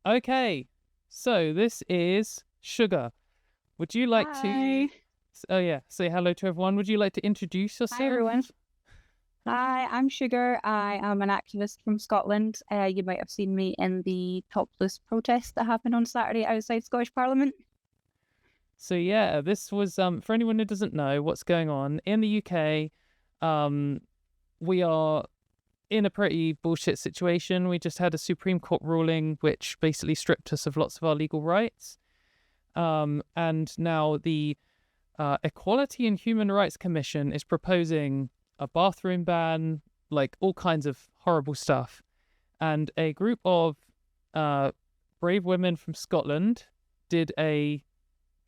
Okay, so this is Sugar. Would you like to? Hi. Oh yeah, say hello to everyone. Would you like to introduce Hi, everyone. yourself? Hi, I'm Sugar. I am an activist from Scotland. You might have seen me in the topless protest that happened on Saturday outside Scottish Parliament. So yeah, this was for anyone who doesn't know what's going on in the UK. Um, we are in a pretty bullshit situation. We just had a Supreme Court ruling which basically stripped us of lots of our legal rights. And now the Equality and Human Rights Commission is proposing a bathroom ban, like all kinds of horrible stuff. And a group of brave women from Scotland did a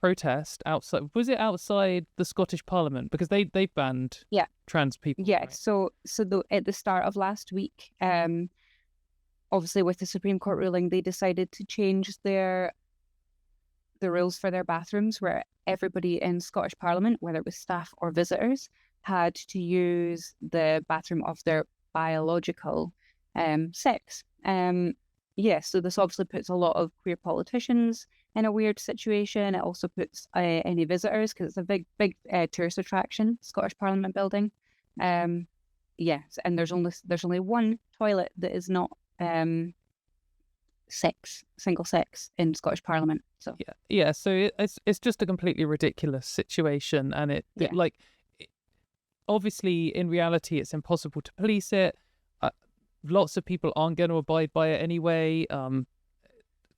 protest outside. Was it outside the Scottish Parliament? Because they banned Yeah, trans people, yeah. right? At the start of last week, obviously with the Supreme Court ruling, they decided to change the rules for their bathrooms, where everybody in Scottish Parliament, whether it was staff or visitors, had to use the bathroom of their biological sex. Yeah, so this obviously puts a lot of queer politicians in a weird situation. It also puts any visitors, because it's a big tourist attraction, Scottish Parliament building. Yes, and there's only one toilet that is not single sex in Scottish Parliament. So Yeah. So it's just a completely ridiculous situation, and yeah, obviously in reality it's impossible to police it. Lots of people aren't going to abide by it anyway.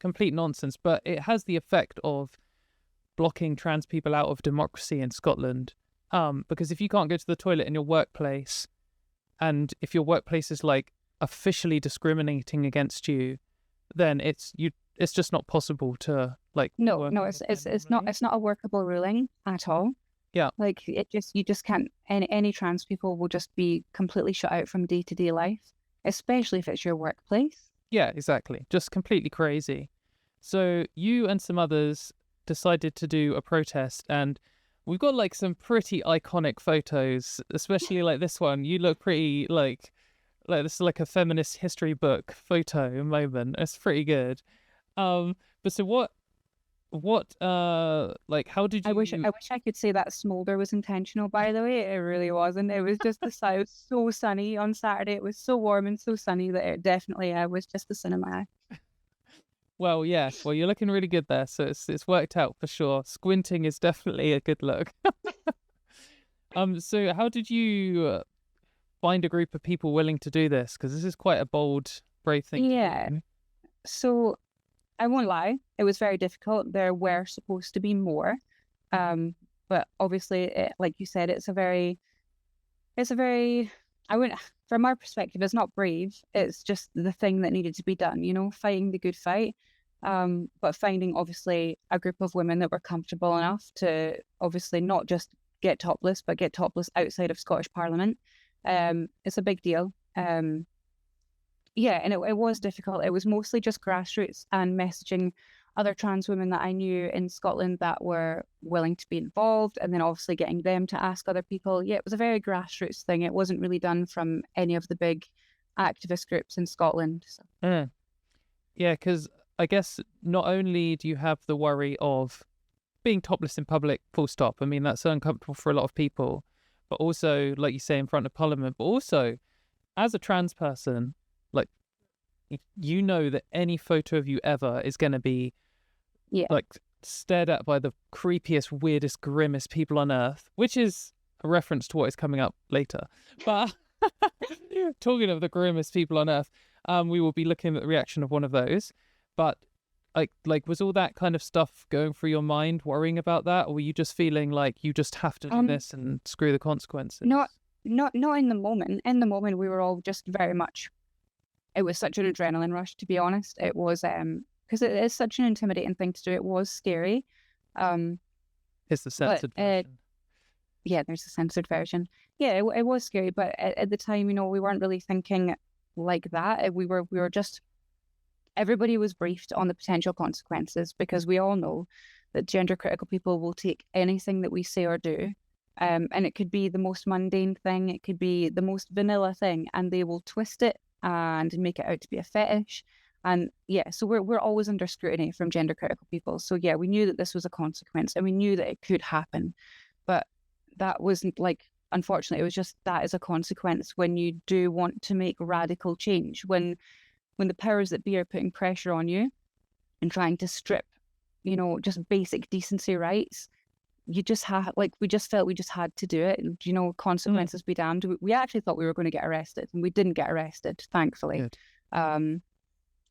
Complete nonsense, but it has the effect of blocking trans people out of democracy in Scotland. Because if you can't go to the toilet in your workplace, and if your workplace is like officially discriminating against you, then it's just not possible to like no, work no, it's not a workable ruling at all. Yeah, Like you just can't. Any trans people will just be completely shut out from day-to-day life, especially if it's your workplace. yeah, exactly. Just completely crazy. So you and some others decided to do a protest, and we've got like some pretty iconic photos, especially like this one. You look pretty like this is like a feminist history book photo moment. It's pretty good. But so what like how did I wish you? I wish I could say that smolder was intentional, by the way. It really wasn't. It was just the sun. It was so sunny on Saturday. It was so warm and so sunny that it definitely was just the sun in my eye. Well, yeah. Well, you're looking really good there, so it's worked out for sure. Squinting is definitely a good look. So how did you find a group of people willing to do this? Because this is quite a bold, brave thing to Yeah. do. So I won't lie, it was very difficult. There were supposed to be more. Um, but obviously, like you said, it's a very, I wouldn't, from our perspective, it's not brave. It's just the thing that needed to be done, fighting the good fight. But finding obviously a group of women that were comfortable enough to obviously not just get topless, but get topless outside of Scottish Parliament. It's a big deal. Yeah, and it was difficult. It was mostly just grassroots and messaging other trans women that I knew in Scotland that were willing to be involved, and then obviously getting them to ask other people. Yeah, it was a very grassroots thing. It wasn't really done from any of the big activist groups in Scotland. So. Mm. Yeah, because I guess not only do you have the worry of being topless in public, full stop. I mean, that's uncomfortable for a lot of people, but also, like you say, in front of Parliament, but also as a trans person, like you know that any photo of you ever is going to be Yeah. like stared at by the creepiest, weirdest, grimmest people on earth, which is a reference to what is coming up later. But talking of the grimmest people on earth, we will be looking at the reaction of one of those. But like was all that kind of stuff going through your mind, worrying about that, or were you just feeling like you just have to do Um, this and screw the consequences? not not in the moment. In the moment, we were all just very much. It was such an adrenaline rush, to be honest. It was because it is such an intimidating thing to do. It was scary. Um, It's the but censored version. yeah, there's a censored version. Yeah, it was scary, but at the time, we weren't really thinking like that. We were just everybody was briefed on the potential consequences, because we all know that gender critical people will take anything that we say or do. And it could be the most mundane thing, it could be the most vanilla thing, and they will twist it and make it out to be a fetish. And yeah, so we're always under scrutiny from gender critical people. So yeah, we knew that this was a consequence, and we knew that it could happen. But that wasn't like, unfortunately, it was just that is a consequence when you do want to make radical change. When the powers that be are putting pressure on you and trying to strip, just basic decency rights, you just have, like, we just felt we just had to do it. And, consequences be damned. We actually thought we were going to get arrested, and we didn't get arrested, thankfully. Good.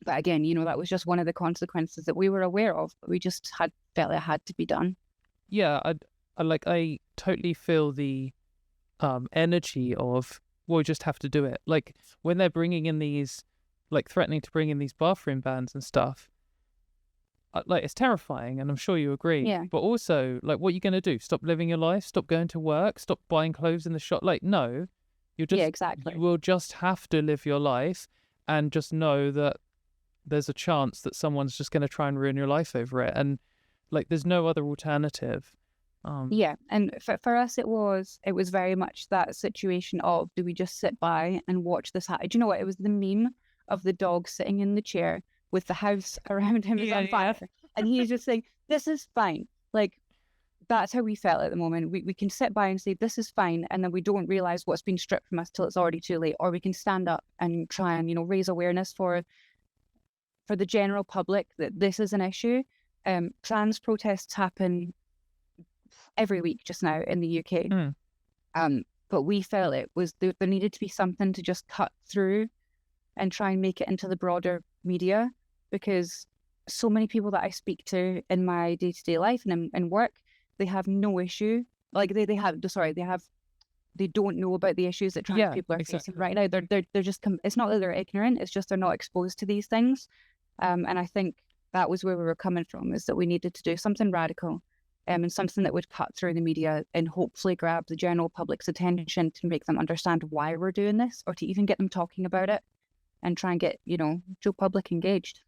But again, that was just one of the consequences that we were aware of, but we just felt it had to be done. Yeah, I totally feel the energy of, well, we just have to do it. Like, when they're bringing in these, like, threatening to bring in these bathroom bans and stuff, like, it's terrifying, and I'm sure you agree. Yeah. But also, like, what are you going to do? Stop living your life? Stop going to work? Stop buying clothes in the shop? Like, no. Yeah, exactly. You will just have to live your life, and just know that there's a chance that someone's just going to try and ruin your life over it. And, like, there's no other alternative. Yeah, and for us, it was very much that situation of, do we just sit by and watch this happen? Do you know what? It was the meme of the dog sitting in the chair with the house around him is on fire, and he's just saying, "This is fine." Like, that's how we felt at the moment. We can sit by and say, "This is fine," and then we don't realize what's been stripped from us till it's already too late. Or we can stand up and try and raise awareness for the general public that this is an issue. Trans protests happen every week just now in the UK. But we felt it was there needed to be something to just cut through and try and make it into the broader media, because so many people that I speak to in my day-to-day life and in work, they have no issue. Like they don't know about the issues that trans people are facing right now. They're just it's not that they're ignorant, it's just they're not exposed to these things. And I think that was where we were coming from, is that we needed to do something radical. And something that would cut through the media and hopefully grab the general public's attention to make them understand why we're doing this, or to even get them talking about it and try and get, Joe public engaged.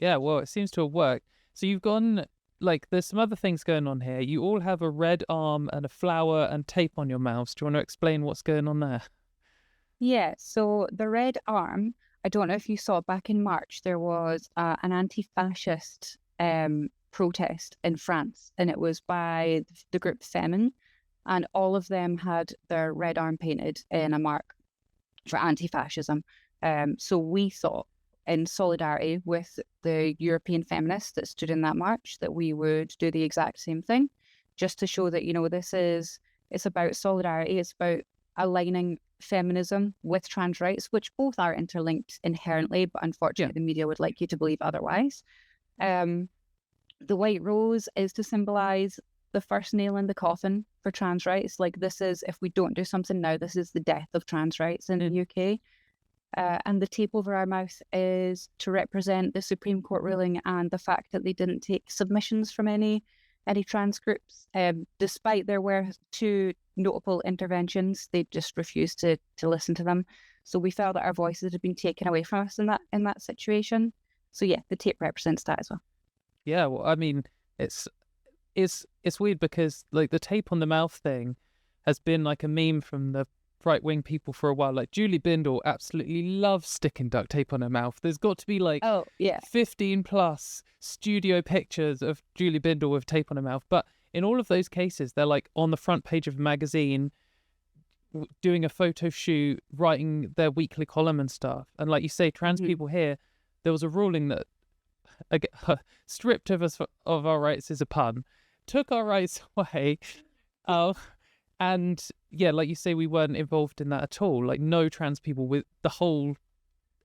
Yeah, well, it seems to have worked. So you've gone, like, there's some other things going on here. You all have a red arm and a flower and tape on your mouths. Do you want to explain what's going on there? Yeah, so the red arm, I don't know if you saw back in March, there was an anti-fascist protest in France, and it was by the group Femin, and all of them had their red arm painted in a mark for anti-fascism. So we thought, in solidarity with the European feminists that stood in that march, that we would do the exact same thing, just to show that, it's about solidarity, it's about aligning feminism with trans rights, which both are interlinked inherently, but unfortunately the media would like you to believe otherwise. The white rose is to symbolise the first nail in the coffin for trans rights. Like, this is, if we don't do something now, this is the death of trans rights in the UK. And the tape over our mouth is to represent the Supreme Court ruling and the fact that they didn't take submissions from any trans groups. Despite there were 2 notable interventions, they just refused to listen to them. So we felt that our voices had been taken away from us in that situation. So yeah, the tape represents that as well. Yeah, well, I mean, it's weird because, like, the tape on the mouth thing has been like a meme from the right-wing people for a while. Like, Julie Bindel absolutely loves sticking duct tape on her mouth. There's got to be like 15 plus studio pictures of Julie Bindel with tape on her mouth. But in all of those cases, they're like on the front page of a magazine, doing a photo shoot, writing their weekly column and stuff. And like you say, trans people here, there was a ruling that stripped of us of our rights is a pun, took our rights away. And yeah, like you say, we weren't involved in that at all. Like, no trans people,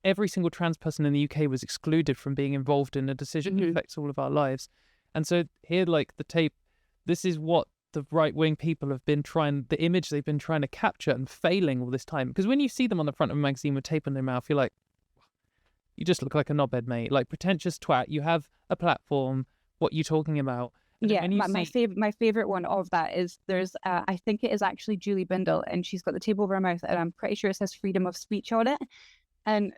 every single trans person in the UK was excluded from being involved in a decision that affects all of our lives. And so here, like, the tape, this is what the right-wing people have been the image they've been trying to capture and failing all this time. Because when you see them on the front of a magazine with tape on their mouth, you're like, you just look like a knobhead, mate. Like, pretentious twat. You have a platform. What are you talking about? And my favorite one of that is there's I think it is actually Julie Bindel, and she's got the tape over her mouth, and I'm pretty sure it says freedom of speech on it. And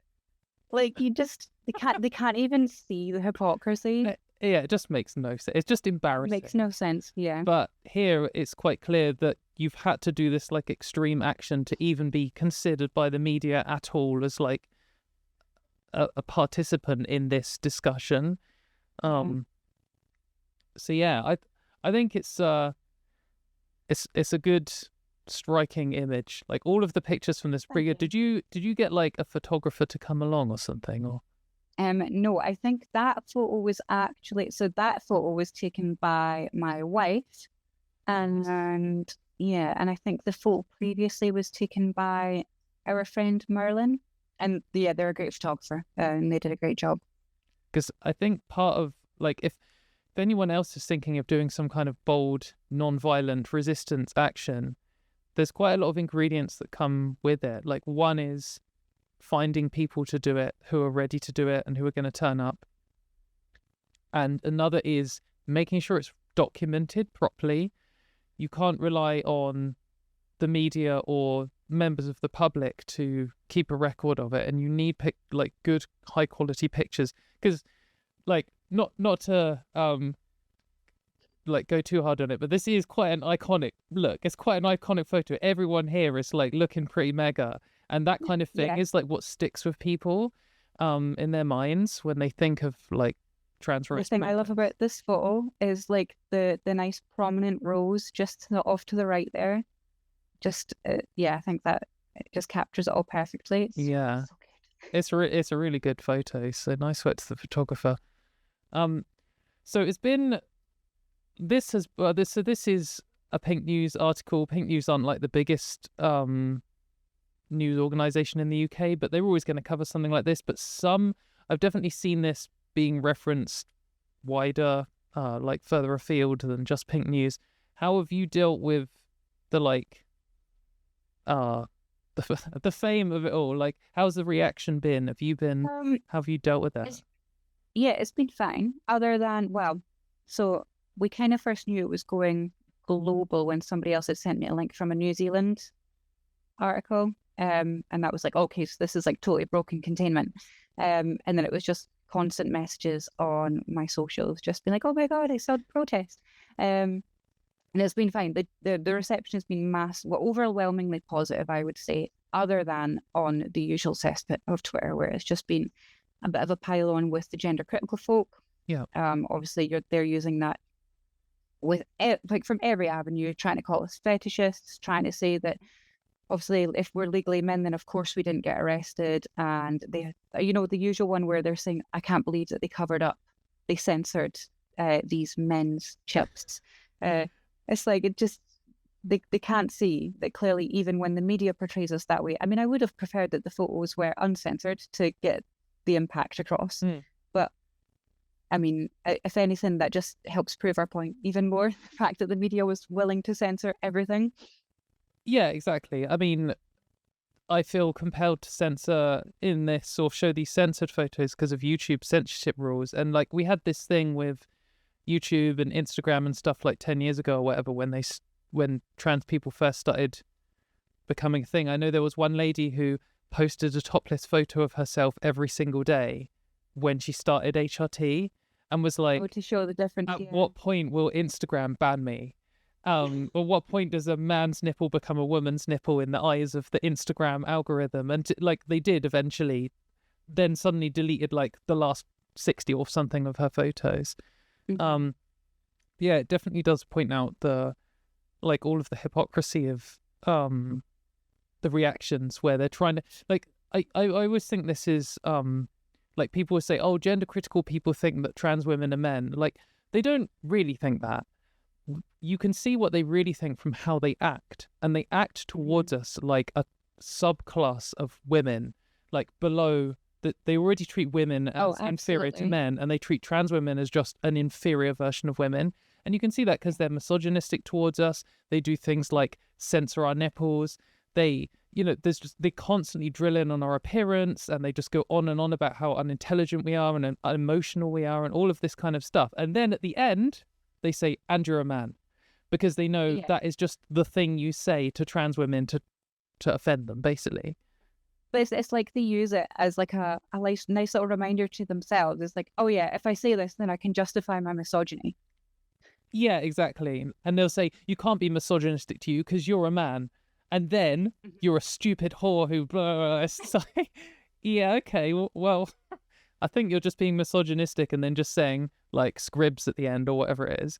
like, they can't even see the hypocrisy. Yeah, it just makes no sense. It's just embarrassing. It makes no sense. Yeah. But here it's quite clear that you've had to do this, like, extreme action to even be considered by the media at all as, like, a participant in this discussion. So yeah, I think it's a good striking image. Like all of the pictures from this pretty good. Did you get like a photographer to come along or something, or? No, I think that photo was taken by my wife, and yeah, and I think the photo previously was taken by our friend Merlin, and yeah, they're a great photographer, and they did a great job. Because I think part of like if anyone else is thinking of doing some kind of bold, non-violent resistance action, there's quite a lot of ingredients that come with it. Like one is finding people to do it who are ready to do it and who are going to turn up. And another is making sure it's documented properly. You can't rely on the media or members of the public to keep a record of it, and you need like good high quality pictures, because like not to like go too hard on it, but this is quite an iconic look. It's quite an iconic photo. Everyone here is like looking pretty mega, and that kind of thing is like what sticks with people in their minds when they think of like trans rights. The thing I love about this photo is like the nice prominent rows just off to the right there. Just I think that it just captures it all perfectly. It's so good. It's a really good photo. So nice work to the photographer. So it's been this is a Pink News article. Pink News aren't like the biggest news organization in the UK, but they're always going to cover something like this. But I've definitely seen this being referenced wider, like further afield than just Pink News. How have you dealt with the like the fame of it all? Like, how's the reaction been? How have you dealt with that? It's been fine, other than, well, so we kind of first knew it was going global when somebody else had sent me a link from a New Zealand article, and that was like, okay, so this is like totally broken containment, and then it was just constant messages on my socials just being like, oh my god, I saw the protest, and it's been fine. The reception has been overwhelmingly positive, I would say, other than on the usual cesspit of Twitter, where it's just been a bit of a pile-on with the gender critical folk. Yeah. Obviously they're using that with like from every avenue, trying to call us fetishists, trying to say that obviously if we're legally men, then of course we didn't get arrested, and they, the usual one where they're saying, I can't believe that they censored these men's chips. It's like, it just, they can't see that clearly, even when the media portrays us that way. I mean, I would have preferred that the photos were uncensored to get the impact across. But I mean, if anything, that just helps prove our point even more. The fact that the media was willing to censor everything. Yeah, exactly. I mean, I feel compelled to censor in this or show these censored photos because of YouTube censorship rules. And like, we had this thing with YouTube and Instagram and stuff like 10 years ago or whatever, when trans people first started becoming a thing. I know there was one lady who posted a topless photo of herself every single day when she started HRT, and was like, to show the difference. At what point will Instagram ban me? Or what point does a man's nipple become a woman's nipple in the eyes of the Instagram algorithm? And like, they did eventually then suddenly deleted like the last 60 or something of her photos. It definitely does point out the like all of the hypocrisy of the reactions where they're trying to like, I always think this is like, people will say, oh, gender critical people think that trans women are men. Like, they don't really think that. You can see what they really think from how they act, and they act towards us like a subclass of women, like below that. They already treat women as inferior to men, and they treat trans women as just an inferior version of women. And you can see that because they're misogynistic towards us. They do things like censor our nipples. They, they constantly drill in on our appearance, and they just go on and on about how unintelligent we are and unemotional we are and all of this kind of stuff. And then at the end, they say, and you're a man, because they know that is just the thing you say to trans women to offend them, basically. But it's like they use it as like a nice little reminder to themselves. It's like, oh yeah, if I say this, then I can justify my misogyny. Yeah, exactly. And they'll say, you can't be misogynistic to you because you're a man. And then you're a stupid whore who blah, blah, blah. It's like, Yeah, okay. Well, I think you're just being misogynistic and then just saying like scribs at the end or whatever it is.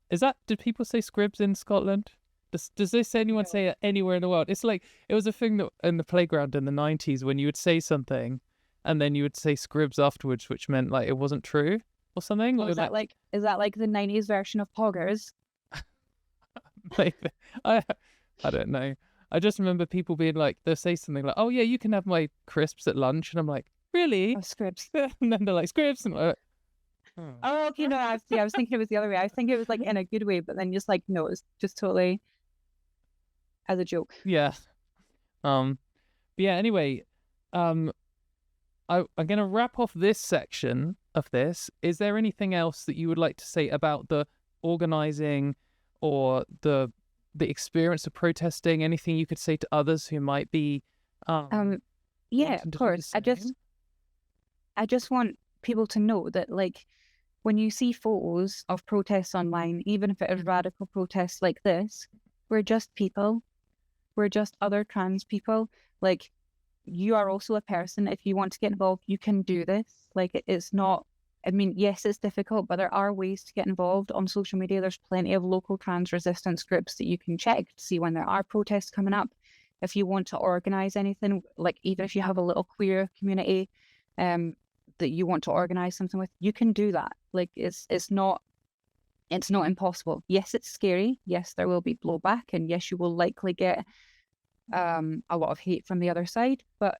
Is that, did people say scribs in Scotland? Does this anyone say it anywhere in the world? It's like, it was a thing that in the playground in the 90s when you would say something and then you would say scribs afterwards, which meant like it wasn't true or something. Oh, is that like the 90s version of poggers? Maybe. I don't know. I just remember people being like, they'll say something like, "Oh yeah, you can have my crisps at lunch," and I'm like, "Really?" Oh, scribs. And then they're like, "Scripts," and I'm like, Oh, okay, no, I was thinking it was the other way. I think it was like in a good way, but then just like, no, it's just totally as a joke. yeah. But yeah. Anyway, I'm gonna wrap off this section of this. Is there anything else that you would like to say about the organizing or the experience of protesting? Anything you could say to others who might be yeah, of course. I just want people to know that, like, when you see photos of protests online, even if it is radical protests like this, we're just people. We're just other trans people. Like, you are also a person. If you want to get involved, you can do this. Like, it's not, I mean, yes, it's difficult, but there are ways to get involved on social media. There's plenty of local trans resistance groups that you can check to see when there are protests coming up. If you want to organise anything, like even if you have a little queer community that you want to organise something with, you can do that. Like, it's not impossible. Yes, it's scary. Yes, there will be blowback, and yes, you will likely get a lot of hate from the other side. But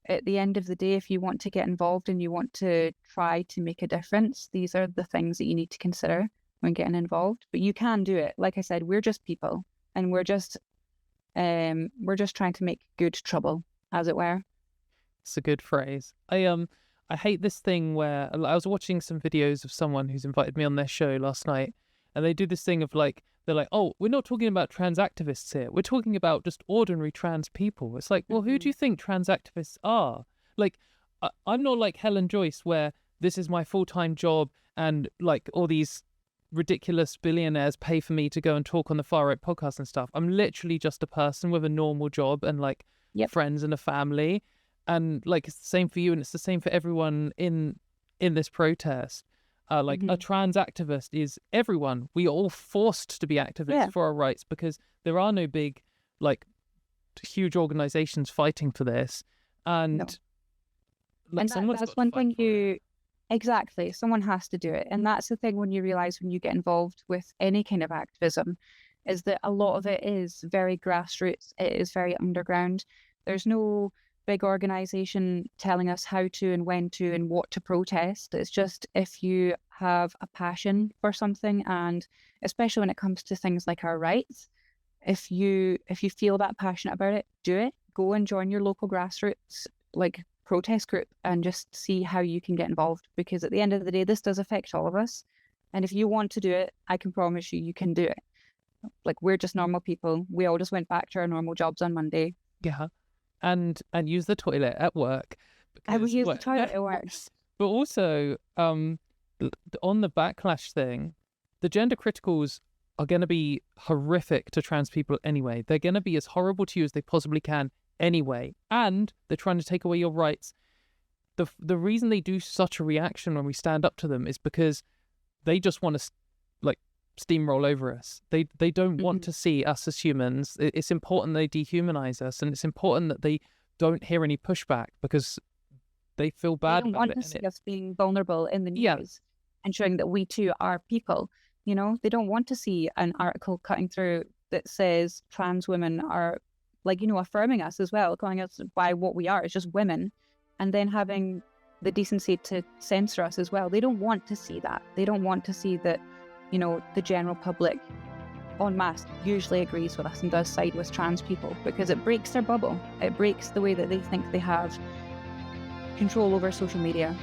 at the end of the day, if you want to get involved and you want to try to make a difference, these are the things that you need to consider when getting involved. But you can do it. Like I said, we're just people, and we're just trying to make good trouble, as it were. It's a good phrase. I hate this thing where I was watching some videos of someone who's invited me on their show last night, and they do this thing of like, they're like, "Oh, we're not talking about trans activists here. We're talking about just ordinary trans people." It's like, well, who do you think trans activists are? Like, I'm not like Helen Joyce, where this is my full-time job and like all these ridiculous billionaires pay for me to go and talk on the far right podcast and stuff. I'm literally just a person with a normal job and like friends and a family. And like, it's the same for you, and it's the same for everyone in this protest. Like a trans activist is everyone. We are all forced to be activists for our rights because there are no big, like, huge organizations fighting for this. And, like, that's one thing exactly, someone has to do it. And that's the thing when you realize when you get involved with any kind of activism, is that a lot of it is very grassroots. It is very underground. There's no big organization telling us how to and when to and what to protest. It's just, if you have a passion for something, and especially when it comes to things like our rights, if you feel that passionate about it, do it. Go and join your local grassroots like protest group and just see how you can get involved, because at the end of the day, this does affect all of us. And if you want to do it, I can promise you can do it. Like, we're just normal people. We all just went back to our normal jobs on Monday. Yeah. And use the toilet at work. I will use the toilet at work. But also, on the backlash thing, the gender criticals are going to be horrific to trans people anyway. They're going to be as horrible to you as they possibly can anyway. And they're trying to take away your rights. The reason they do such a reaction when we stand up to them is because they just want to, like, steamroll over us. They don't want to see us as humans. It's important they dehumanize us, and it's important that they don't hear any pushback because they feel bad. They don't want to see us being vulnerable in the news and showing that we too are people. You know, they don't want to see an article cutting through that says trans women are, like, you know, affirming us as well, calling us by what we are. It's just women, and then having the decency to censor us as well. They don't want to see that. They don't want to see that, you know, the general public en masse usually agrees with us and does side with trans people, because it breaks their bubble. It breaks the way that they think they have control over social media.